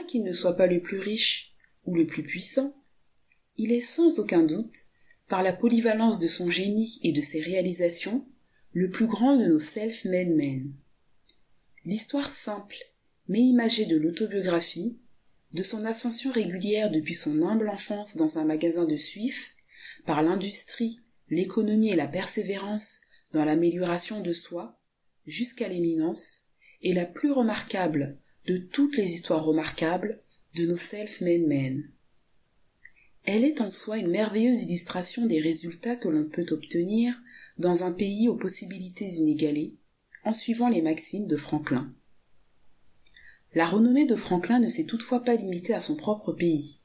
qu'il ne soit pas le plus riche ou le plus puissant, il est sans aucun doute, par la polyvalence de son génie et de ses réalisations, le plus grand de nos self-made men. L'histoire simple mais imagée de l'autobiographie, de son ascension régulière depuis son humble enfance dans un magasin de suif, par l'industrie, l'économie et la persévérance dans l'amélioration de soi, jusqu'à l'éminence, est la plus remarquable de toutes les histoires remarquables de nos self-made men. Elle est en soi une merveilleuse illustration des résultats que l'on peut obtenir dans un pays aux possibilités inégalées, en suivant les maximes de Franklin. La renommée de Franklin ne s'est toutefois pas limitée à son propre pays.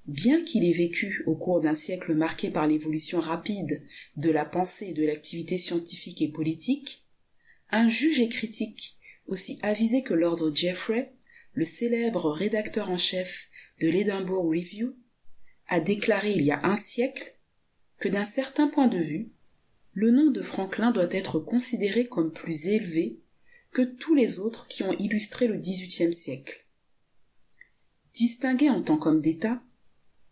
Bien qu'il ait vécu au cours d'un siècle marqué par l'évolution rapide de la pensée et de l'activité scientifique et politique, un juge et critique aussi avisé que Lord Jeffrey, le célèbre rédacteur en chef de l'Edinburgh Review, a déclaré il y a un siècle que d'un certain point de vue, le nom de Franklin doit être considéré comme plus élevé que tous les autres qui ont illustré le XVIIIe siècle. Distingué en tant qu'homme d'État,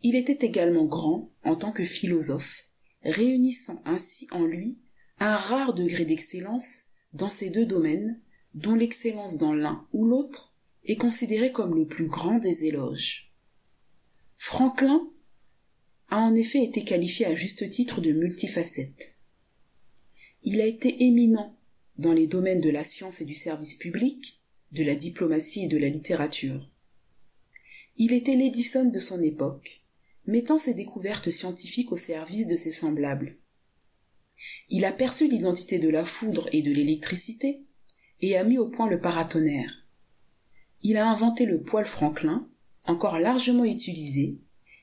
il était également grand en tant que philosophe, réunissant ainsi en lui un rare degré d'excellence dans ces deux domaines, dont l'excellence dans l'un ou l'autre est considérée comme le plus grand des éloges. Franklin a en effet été qualifié à juste titre de multifacette. Il a été éminent dans les domaines de la science et du service public, de la diplomatie et de la littérature. Il était l'Edison de son époque, mettant ses découvertes scientifiques au service de ses semblables. Il a perçu l'identité de la foudre et de l'électricité et a mis au point le paratonnerre. Il a inventé le poêle Franklin, encore largement utilisé,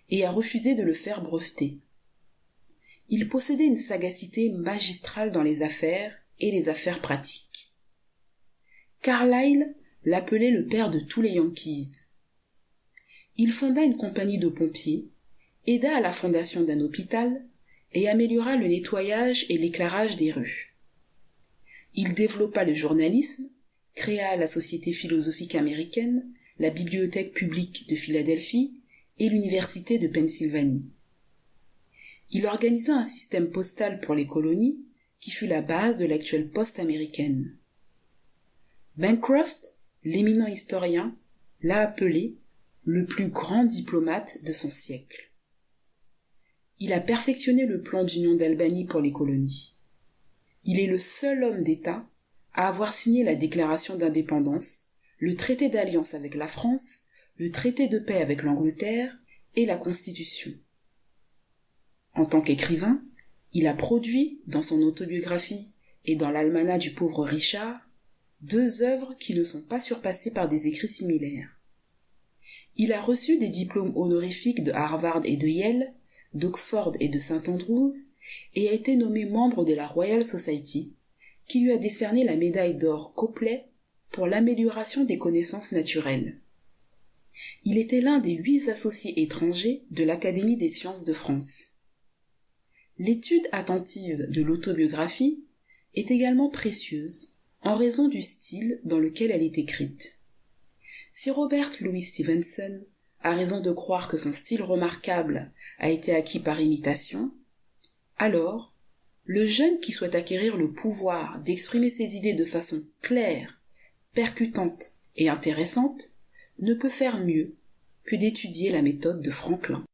et a refusé de le faire breveter. Il possédait une sagacité magistrale dans les affaires et les affaires pratiques. Carlyle l'appelait le père de tous les Yankees. Il fonda une compagnie de pompiers, aida à la fondation d'un hôpital et améliora le nettoyage et l'éclairage des rues. Il développa le journalisme, créa la Société philosophique américaine, la Bibliothèque publique de Philadelphie et l'Université de Pennsylvanie. Il organisa un système postal pour les colonies qui fut la base de l'actuelle poste américaine. Bancroft, l'éminent historien, l'a appelé le plus grand diplomate de son siècle. Il a perfectionné le plan d'union d'Albanie pour les colonies. Il est le seul homme d'État à avoir signé la déclaration d'indépendance, le traité d'alliance avec la France, le traité de paix avec l'Angleterre et la Constitution. En tant qu'écrivain, il a produit, dans son autobiographie et dans l'almanach du pauvre Richard, 2 œuvres qui ne sont pas surpassées par des écrits similaires. Il a reçu des diplômes honorifiques de Harvard et de Yale, d'Oxford et de St Andrews, et a été nommé membre de la Royal Society, qui lui a décerné la médaille d'or Copley pour l'amélioration des connaissances naturelles. Il était l'un des 8 associés étrangers de l'Académie des sciences de France. L'étude attentive de l'autobiographie est également précieuse en raison du style dans lequel elle est écrite. Si Robert Louis Stevenson a raison de croire que son style remarquable a été acquis par imitation, alors, le jeune qui souhaite acquérir le pouvoir d'exprimer ses idées de façon claire, percutante et intéressante ne peut faire mieux que d'étudier la méthode de Franklin.